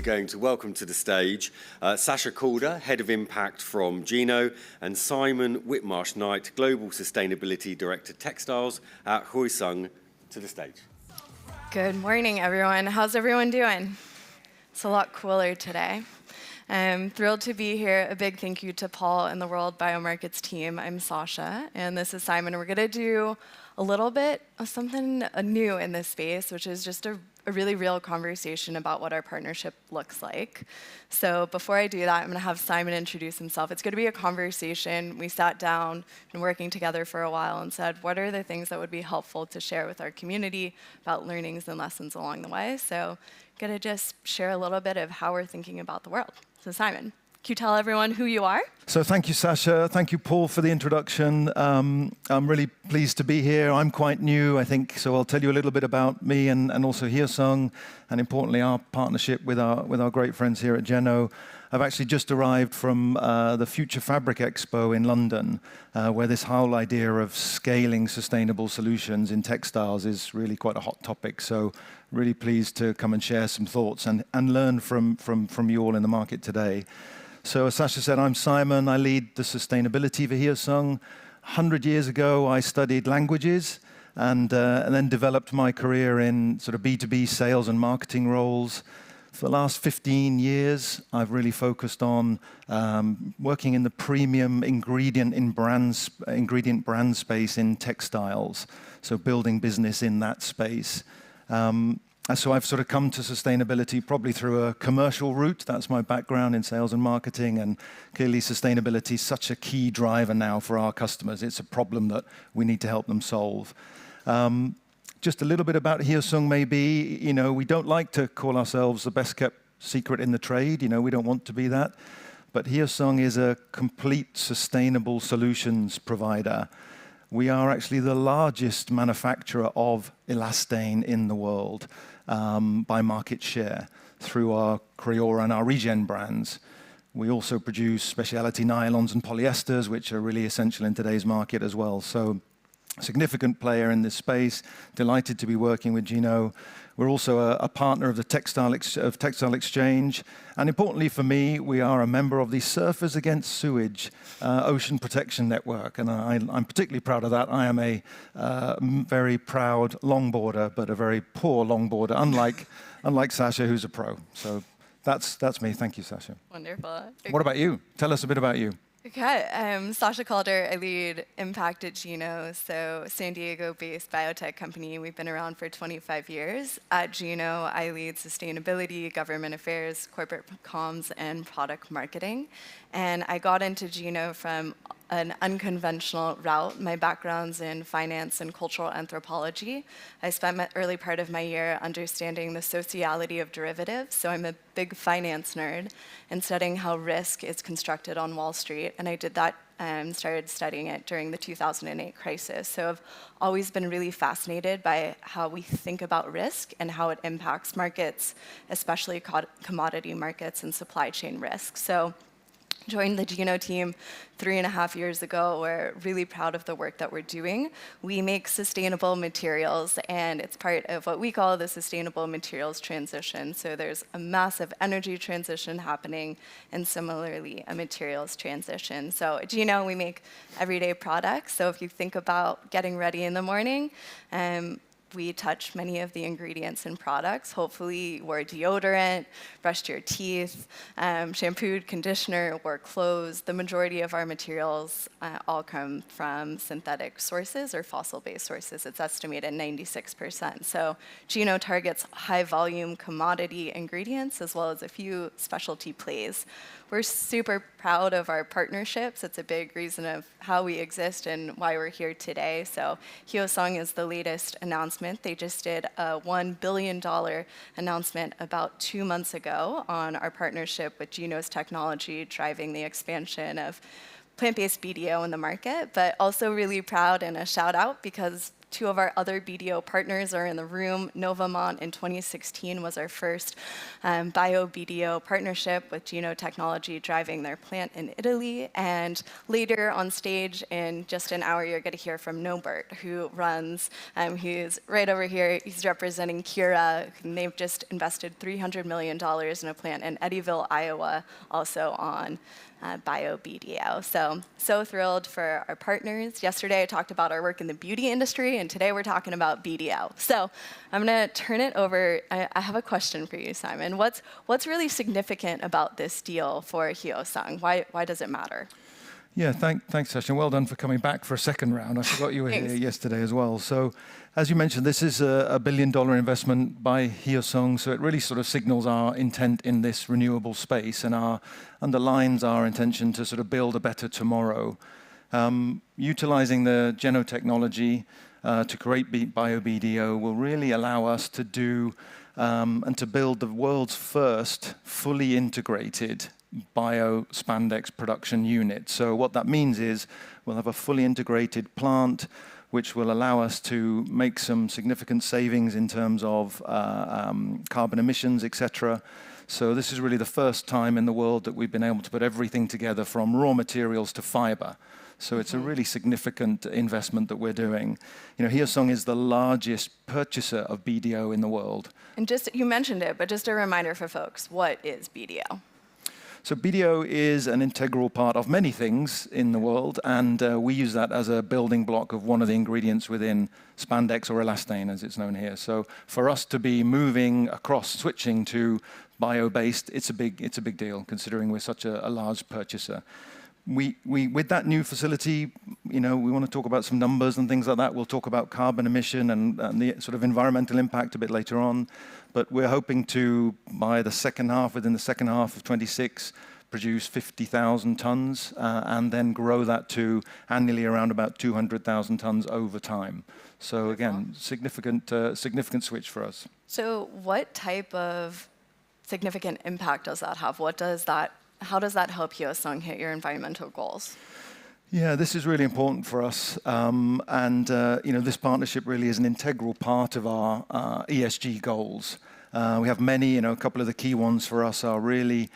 we're going to welcome to the stage Sasha Calder, Head of Impact from Geno, and Simon Whitmarsh-Knight, Global Sustainability Director Textiles at Hyosung, to the stage. Good morning, everyone. How's everyone doing? It's a lot cooler today. I'm thrilled to be here. A big thank you to Paul and the World Biomarkets team. I'm Sasha, and this is Simon. We're going to do a little bit of something new in this space, which is just a really real conversation about what our partnership looks like. So before I do that, I'm going to have Simon introduce himself. It's going to be a conversation. We sat down and working together for a while and said, what are the things that would be helpful to share with our community about learnings and lessons along the way? So I'm going to just share a little bit of how we're thinking about the world. So Simon, can you tell everyone who you are? So thank you, Sasha. Thank you, Paul, for the introduction. I'm really pleased to be here. I'm quite new, I think, so I'll tell you a little bit about me and also Hyosung, and importantly, our partnership with our great friends here at Geno. I've actually just arrived from the Future Fabric Expo in London, where this whole idea of scaling sustainable solutions in textiles is really quite a hot topic. So really pleased to come and share some thoughts and learn from you all in the market today. So as Sasha said, I'm Simon. I lead the sustainability for Hyosung. 100 years ago, I studied languages and then developed my career in sort of B2B sales and marketing roles. For the last 15 years, I've really focused on working in the premium ingredient brand space in textiles, so building business in that space. So I've sort of come to sustainability probably through a commercial route. That's my background in sales and marketing, and clearly sustainability is such a key driver now for our customers. It's a problem that we need to help them solve. Just a little bit about Hyosung maybe. You know, we don't like to call ourselves the best kept secret in the trade. You know, we don't want to be that. But Hyosung is a complete sustainable solutions provider. We are actually the largest manufacturer of elastane in the world by market share through our Creora and our Regen brands. We also produce specialty nylons and polyesters, which are really essential in today's market as well. So significant player in this space, delighted to be working with Geno. We're also a partner of the Textile Exchange. And importantly for me, we are a member of the Surfers Against Sewage Ocean Protection Network. And I'm particularly proud of that. I am a very proud longboarder, but a very poor longboarder, unlike Sasha, who's a pro. So that's me. Thank you, Sasha. Wonderful. What about you? Tell us a bit about you. Okay, Sasha Calder. I lead Impact at Geno, so San Diego-based biotech company. We've been around for 25 years. At Geno, I lead sustainability, government affairs, corporate comms, and product marketing. And I got into Geno from an unconventional route. My background's in finance and cultural anthropology. I spent the early part of my year understanding the sociality of derivatives, so I'm a big finance nerd, and studying how risk is constructed on Wall Street. And I did that and started studying it during the 2008 crisis. So I've always been really fascinated by how we think about risk and how it impacts markets, especially commodity markets and supply chain risk. So joined the Geno team 3.5 years ago. We're really proud of the work that we're doing. We make sustainable materials, and it's part of what we call the sustainable materials transition. So there's a massive energy transition happening, and similarly, a materials transition. So at Geno, we make everyday products. So if you think about getting ready in the morning, we touch many of the ingredients in products. Hopefully you wore deodorant, brushed your teeth, shampooed, conditioner, wore clothes. The majority of our materials all come from synthetic sources or fossil-based sources. It's estimated 96%. So Geno targets high-volume commodity ingredients as well as a few specialty plays. We're super proud of our partnerships. It's a big reason of how we exist and why we're here today. So Hyosung is the latest announcement. They just did a $1 billion announcement about 2 months ago on our partnership with Geno's technology driving the expansion of plant-based BDO in the market, but also really proud and a shout out because Two of our other BDO partners are in the room. Novamont in 2016 was our first bio-BDO partnership with Geno Technology driving their plant in Italy. And later on stage, in just an hour, you're going to hear from Nobert, who runs, he's right over here, he's representing Kira. And they've just invested $300 million in a plant in Eddyville, Iowa, also on bio-BDO. So thrilled for our partners. Yesterday I talked about our work in the beauty industry, and today we're talking about BDO. So I'm going to turn it over. I have a question for you, Simon. What's really significant about this deal for Hyosung? Why does it matter? Yeah, thanks, Sasha. Well done for coming back for a second round. I forgot you were here yesterday as well. So, as you mentioned, this is a $1 billion investment by Hyosung, so it really sort of signals our intent in this renewable space and underlines our intention to sort of build a better tomorrow. Utilizing the Geno technology to create bio-BDO will really allow us to do and to build the world's first fully integrated bio spandex production unit. So what that means is we'll have a fully integrated plant which will allow us to make some significant savings in terms of carbon emissions, etc. So this is really the first time in the world that we've been able to put everything together from raw materials to fiber. So it's a really significant investment that we're doing. You know, Hyosung is the largest purchaser of BDO in the world. And you mentioned it, but just a reminder for folks, what is BDO? So BDO is an integral part of many things in the world, and we use that as a building block of one of the ingredients within spandex or elastane, as it's known here. So for us to be moving across, switching to bio-based, it's a big deal, considering we're such a large purchaser. We with that new facility, you know, we want to talk about some numbers and things like that. We'll talk about carbon emission and the sort of environmental impact a bit later on. But we're hoping to, within the second half of 26, produce 50,000 tons and then grow that to annually around about 200,000 tons over time. So again, significant switch for us. So what type of significant impact does that have? How does that help Hyosung hit your environmental goals? Yeah, this is really important for us, you know, this partnership really is an integral part of our ESG goals. We have many, you know, a couple of the key ones for us are really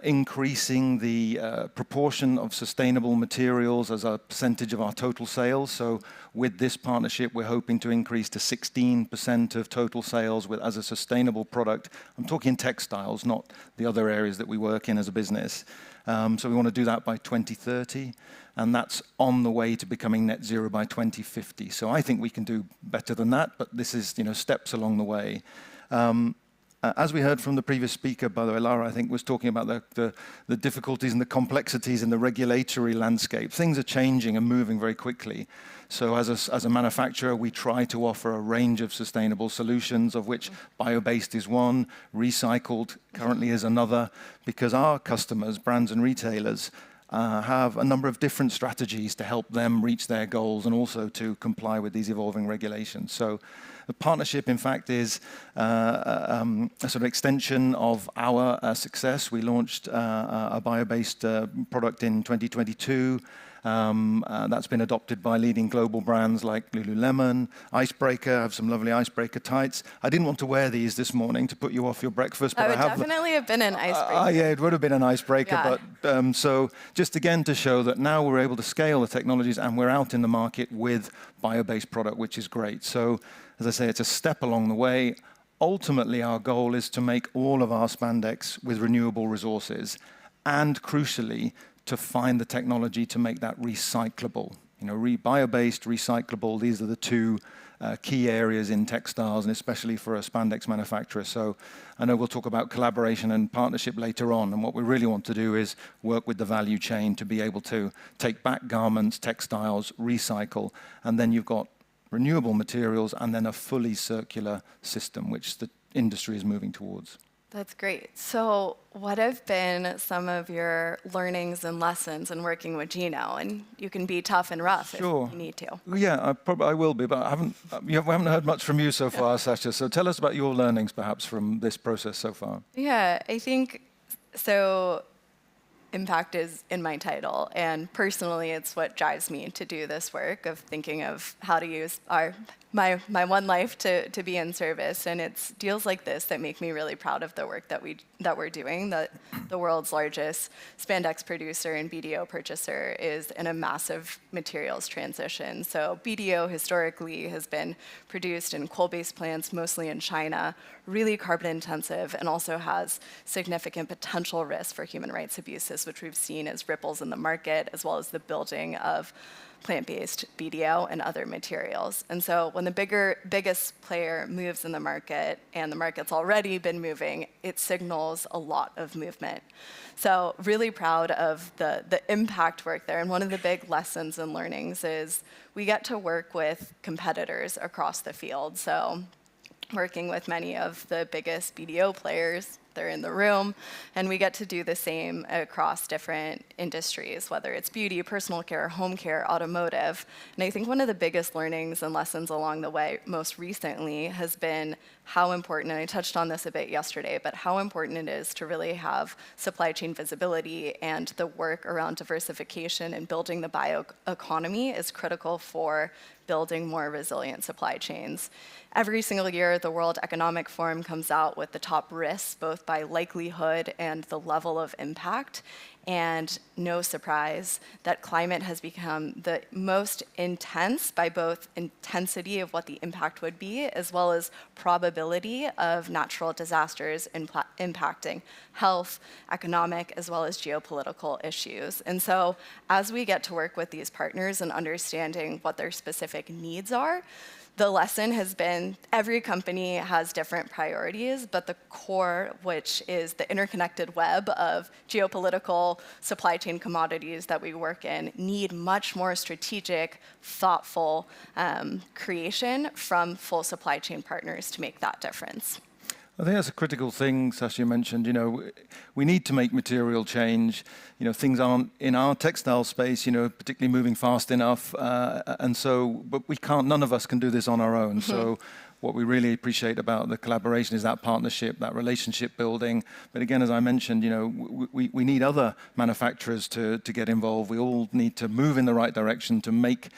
increasing the proportion of sustainable materials as a percentage of our total sales. So with this partnership, we're hoping to increase to 16% of total sales as a sustainable product. I'm talking textiles, not the other areas that we work in as a business. So we want to do that by 2030, and that's on the way to becoming net zero by 2050. So I think we can do better than that, but this is, you know, steps along the way. As we heard from the previous speaker, by the way, Lara, I think, was talking about the difficulties and the complexities in the regulatory landscape. Things are changing and moving very quickly. So as a manufacturer, we try to offer a range of sustainable solutions, of which bio-based is one, recycled currently is another, because our customers, brands and retailers, have a number of different strategies to help them reach their goals and also to comply with these evolving regulations. So the partnership, in fact, is a sort of extension of our success. We launched a bio-based product in 2022. That's been adopted by leading global brands like Lululemon, Icebreaker. I have some lovely Icebreaker tights. I didn't want to wear these this morning to put you off your breakfast, but I would definitely have been an Icebreaker. Yeah, it would have been an Icebreaker. Yeah. But so just again to show that now we're able to scale the technologies and we're out in the market with bio-based product, which is great. So as I say, it's a step along the way. Ultimately, our goal is to make all of our spandex with renewable resources, and crucially, to find the technology to make that recyclable. You know, bio-based, recyclable, these are the two key areas in textiles, and especially for a spandex manufacturer. So I know we'll talk about collaboration and partnership later on, and what we really want to do is work with the value chain to be able to take back garments, textiles, recycle, and then you've got renewable materials and then a fully circular system, which the industry is moving towards. That's great. So what have been some of your learnings and lessons in working with Geno? And you can be tough and rough if you need to. Yeah, I will be, but we haven't heard much from you so far, Sasha. So tell us about your learnings, perhaps, from this process so far. Yeah, I think so. impact is in my title. And personally, it's what drives me to do this work of thinking of how to use my one life to be in service. And it's deals like this that make me really proud of the work that we're doing. That the world's largest spandex producer and BDO purchaser is in a massive materials transition. So BDO historically has been produced in coal-based plants, mostly in China, really carbon intensive, and also has significant potential risk for human rights abuses, which we've seen as ripples in the market, as well as the building of plant-based BDO and other materials. And so when the biggest player moves in the market, and the market's already been moving, it signals a lot of movement. So really proud of the impact work there. And one of the big lessons and learnings is we get to work with competitors across the field. So working with many of the biggest BDO players, they're in the room, and we get to do the same across different industries, whether it's beauty, personal care, home care, automotive. And I think one of the biggest learnings and lessons along the way most recently has been how important, and I touched on this a bit yesterday, but how important it is to really have supply chain visibility, and the work around diversification and building the bioeconomy is critical for building more resilient supply chains. Every single year, the World Economic Forum comes out with the top risks, both by likelihood and the level of impact. And no surprise that climate has become the most intense by both intensity of what the impact would be, as well as probability of natural disasters impacting health, economic, as well as geopolitical issues. And so as we get to work with these partners and understanding what their specific needs are, the lesson has been every company has different priorities, but the core, which is the interconnected web of geopolitical supply chain commodities that we work in, need much more strategic, thoughtful creation from full supply chain partners to make that difference. I think that's a critical thing, Sasha, you mentioned. We need to make material change. Things aren't in our textile space, particularly moving fast enough. But we can't, none of us can do this on our own. Mm-hmm. So what we really appreciate about the collaboration is that partnership, that relationship building. But again, as I mentioned, we need other manufacturers to get involved. We all need to move in the right direction to make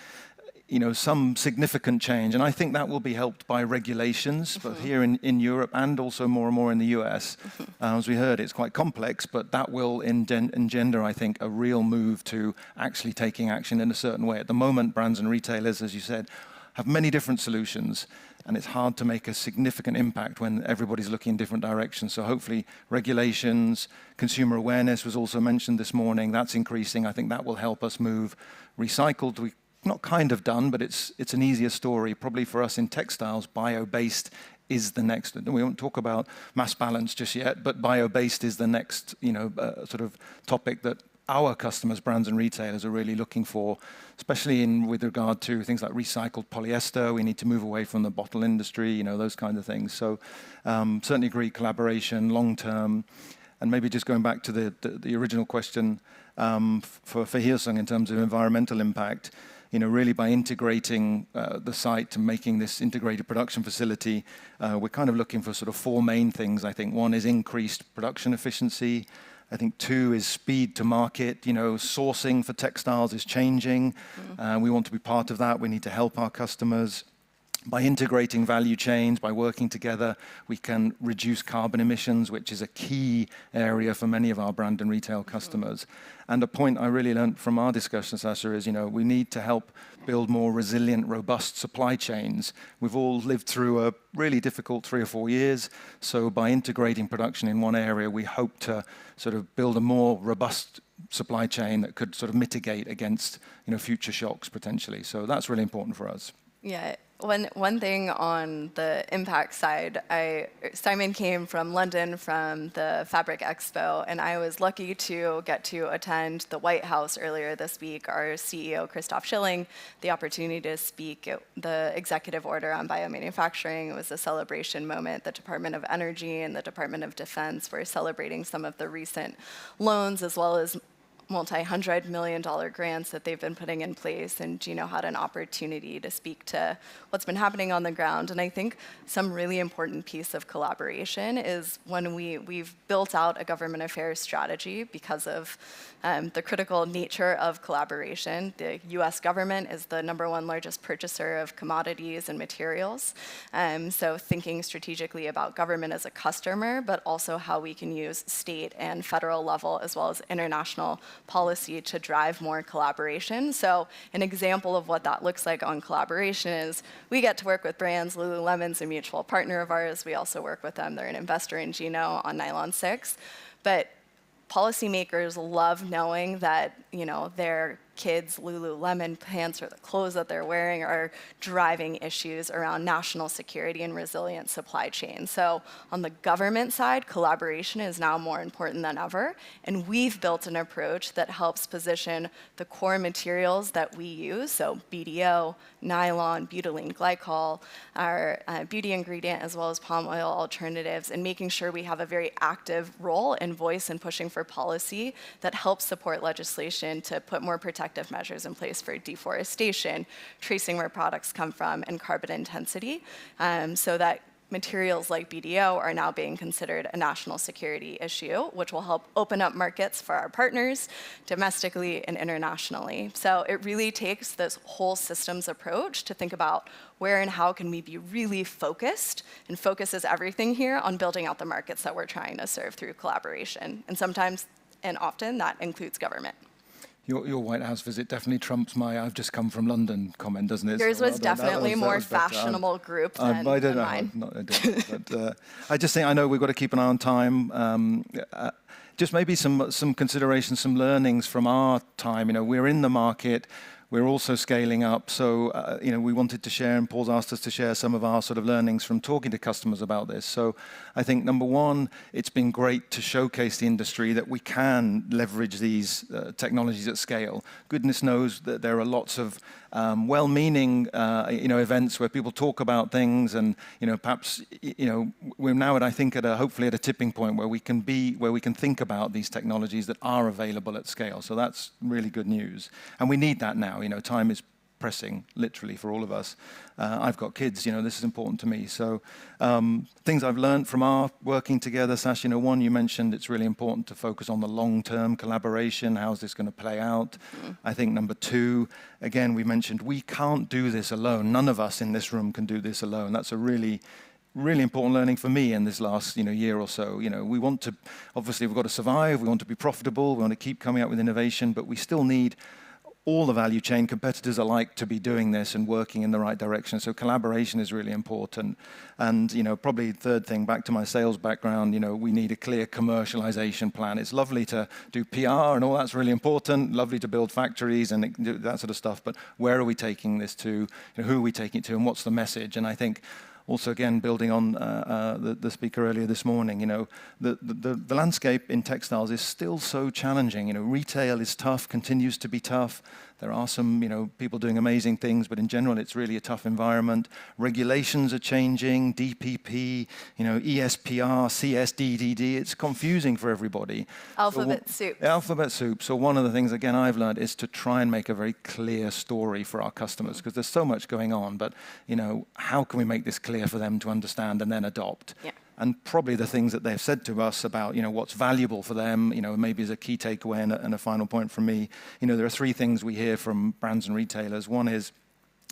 some significant change. And I think that will be helped by regulations, both here in Europe and also more and more in the US. As we heard, it's quite complex, but that will engender, I think, a real move to actually taking action in a certain way. At the moment, brands and retailers, as you said, have many different solutions, and it's hard to make a significant impact when everybody's looking in different directions. So hopefully regulations, consumer awareness was also mentioned this morning, that's increasing. I think that will help us move. Recycled, we not kind of done, but it's an easier story. Probably for us in textiles, bio-based is the next. We won't talk about mass balance just yet, but bio-based is the next, sort of topic that our customers, brands and retailers, are really looking for, especially with regard to things like recycled polyester. We need to move away from the bottle industry, those kinds of things. So certainly agree, collaboration, long term, and maybe just going back to the original question for Hyosung in terms of environmental impact. Really by integrating the site and making this integrated production facility, we're kind of looking for sort of four main things, I think. One is increased production efficiency. I think two is speed to market. Sourcing for textiles is changing. We want to be part of that. We need to help our customers. By integrating value chains, by working together, we can reduce carbon emissions, which is a key area for many of our brand and retail customers. And a point I really learned from our discussion, Sasha, is we need to help build more resilient, robust supply chains. We've all lived through a really difficult 3 or 4 years. So by integrating production in one area, we hope to sort of build a more robust supply chain that could sort of mitigate against future shocks potentially. So that's really important for us. Yeah. One thing on the impact side, Simon came from London from the Fabric Expo, and I was lucky to get to attend the White House earlier this week. Our CEO, Christoph Schilling, the opportunity to speak at the executive order on biomanufacturing. It was a celebration moment. The Department of Energy and the Department of Defense were celebrating some of the recent loans, as well as multi-$100 million grants that they've been putting in place, and Geno had an opportunity to speak to what's been happening on the ground. And I think some really important piece of collaboration is when we've built out a government affairs strategy because of the critical nature of collaboration. The US government is the #1 largest purchaser of commodities and materials. So thinking strategically about government as a customer, but also how we can use state and federal level as well as international policy to drive more collaboration. So an example of what that looks like on collaboration is we get to work with brands. Lululemon's a mutual partner of ours. We also work with them. They're an investor in Geno on Nylon 6. But policymakers love knowing that, their kids' Lululemon pants or the clothes that they're wearing are driving issues around national security and resilient supply chain. So on the government side, collaboration is now more important than ever. And we've built an approach that helps position the core materials that we use, so BDO, nylon, butylene glycol, our beauty ingredient, as well as palm oil alternatives, and making sure we have a very active role and voice in pushing for policy that helps support legislation to put more protective measures in place for deforestation, tracing where products come from, and carbon intensity, so that materials like BDO are now being considered a national security issue, which will help open up markets for our partners domestically and internationally. So it really takes this whole systems approach to think about where and how can we be really focused, and focus is everything here, on building out the markets that we're trying to serve through collaboration. And sometimes and often that includes government. Your White House visit definitely trumps my "I've just come from London" comment, doesn't it? Yours was definitely more fashionable group than mine. But I just think, I know we've got to keep an eye on time. Just maybe some considerations, some learnings from our time. We're in the market. We're also scaling up, so we wanted to share, and Paul's asked us to share some of our sort of learnings from talking to customers about this. So I think number one, it's been great to showcase the industry that we can leverage these technologies at scale. Goodness knows that there are lots of well-meaning events where people talk about things, and perhaps we're now hopefully at a tipping point where we can think about these technologies that are available at scale. So that's really good news, and we need that now. Time is pressing, literally, for all of us. I've got kids, this is important to me. So things I've learned from our working together, Sasha, one, you mentioned it's really important to focus on the long-term collaboration. How's this going to play out? I think number two, again, we mentioned we can't do this alone. None of us in this room can do this alone. That's a really important learning for me in this last year or so. We want to, obviously, we've got to survive. We want to be profitable. We want to keep coming up with innovation, but we still need all the value chain competitors alike to be doing this and working in the right direction. So collaboration is really important. And probably third thing, back to my sales background, we need a clear commercialization plan. It's lovely to do PR and all that's really important, lovely to build factories and do that sort of stuff, but where are we taking this to? Who are we taking it to, and what's the message? And I think also, again, building on the speaker earlier this morning, the landscape in textiles is still so challenging. Retail is tough, continues to be tough. There are some, people doing amazing things, but in general, it's really a tough environment. Regulations are changing, DPP, ESPR, CSDDD. It's confusing for everybody. Alphabet soup. Alphabet soup. So one of the things, again, I've learned is to try and make a very clear story for our customers, because there's so much going on. But, how can we make this clear for them to understand and then adopt? Yeah. And probably the things that they've said to us about, what's valuable for them, maybe as a key takeaway and a final point from me, there are three things we hear from brands and retailers. One is,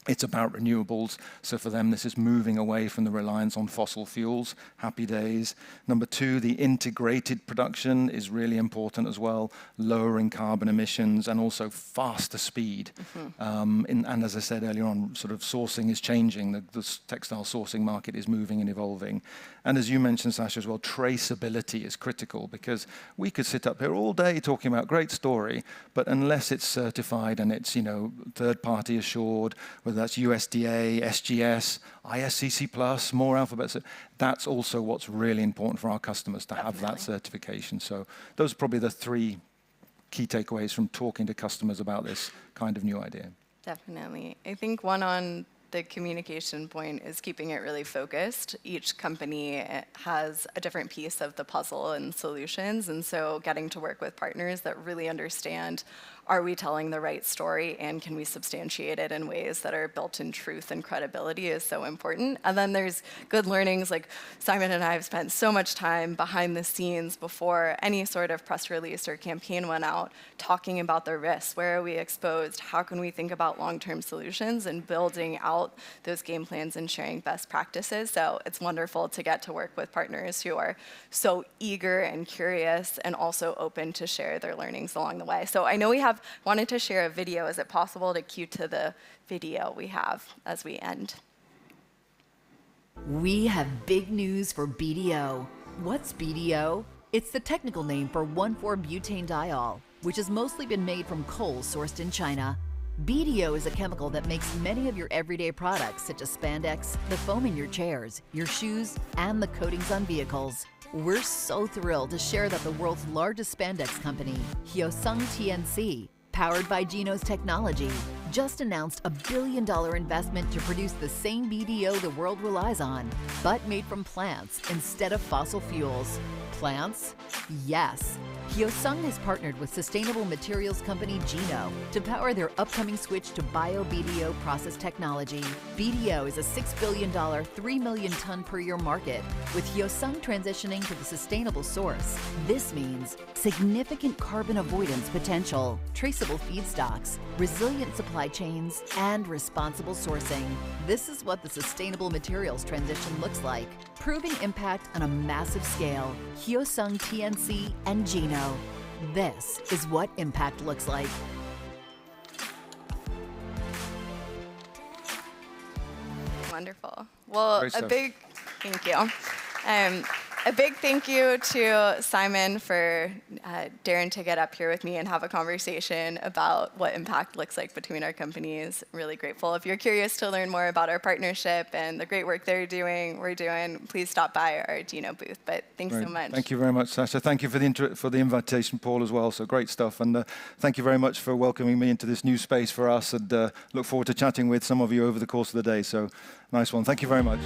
it's about renewables. So for them, this is moving away from the reliance on fossil fuels. Happy days. Number two, the integrated production is really important as well, lowering carbon emissions and also faster speed. And as I said earlier on, sort of sourcing is changing. The textile sourcing market is moving and evolving. And as you mentioned, Sasha, as well, traceability is critical, because we could sit up here all day talking about great story, but unless it's certified and it's, third-party assured, whether that's USDA, SGS, ISCC+, more alphabets, that's also what's really important for our customers to have that certification. So those are probably the three key takeaways from talking to customers about this kind of new idea. Definitely. I think one on the communication point is keeping it really focused. Each company has a different piece of the puzzle and solutions, and so getting to work with partners that really understand, are we telling the right story and can we substantiate it in ways that are built in truth and credibility is so important. And then there's good learnings, like Simon and I have spent so much time behind the scenes before any sort of press release or campaign went out, talking about the risks. Where are we exposed? How can we think about long-term solutions and building out those game plans and sharing best practices? So it's wonderful to get to work with partners who are so eager and curious and also open to share their learnings along the way. So I know we wanted to share a video. Is it possible to cue to the video we have as we end? We have big news for BDO. What's BDO? It's the technical name for 1,4-butanediol, which has mostly been made from coal sourced in China. BDO is a chemical that makes many of your everyday products, such as spandex, the foam in your chairs, your shoes, and the coatings on vehicles. We're so thrilled to share that the world's largest spandex company, Hyosung TNC, powered by Geno's technology, just announced $1 billion investment to produce the same BDO the world relies on, but made from plants instead of fossil fuels. Plants? Yes. Hyosung has partnered with sustainable materials company Geno to power their upcoming switch to bio-BDO process technology. BDO is a $6 billion, 3 million ton per year market, with Hyosung transitioning to the sustainable source. This means significant carbon avoidance potential, traceable feedstocks, resilient supply chains, and responsible sourcing. This is what the sustainable materials transition looks like, proving impact on a massive scale. Hyosung TNC and Geno. This is what impact looks like. Wonderful. Well, Great a stuff. big thank you. A big thank you to Simon for daring to get up here with me and have a conversation about what impact looks like between our companies. Really grateful. If you're curious to learn more about our partnership and the great work we're doing, please stop by our Geno booth. But thanks so Great. much. Thank you very much, Sasha. Thank you for the invitation, Paul, as well. So great stuff. And thank you very much for welcoming me into this new space for us. And look forward to chatting with some of you over the course of the day. So nice one. Thank you very much.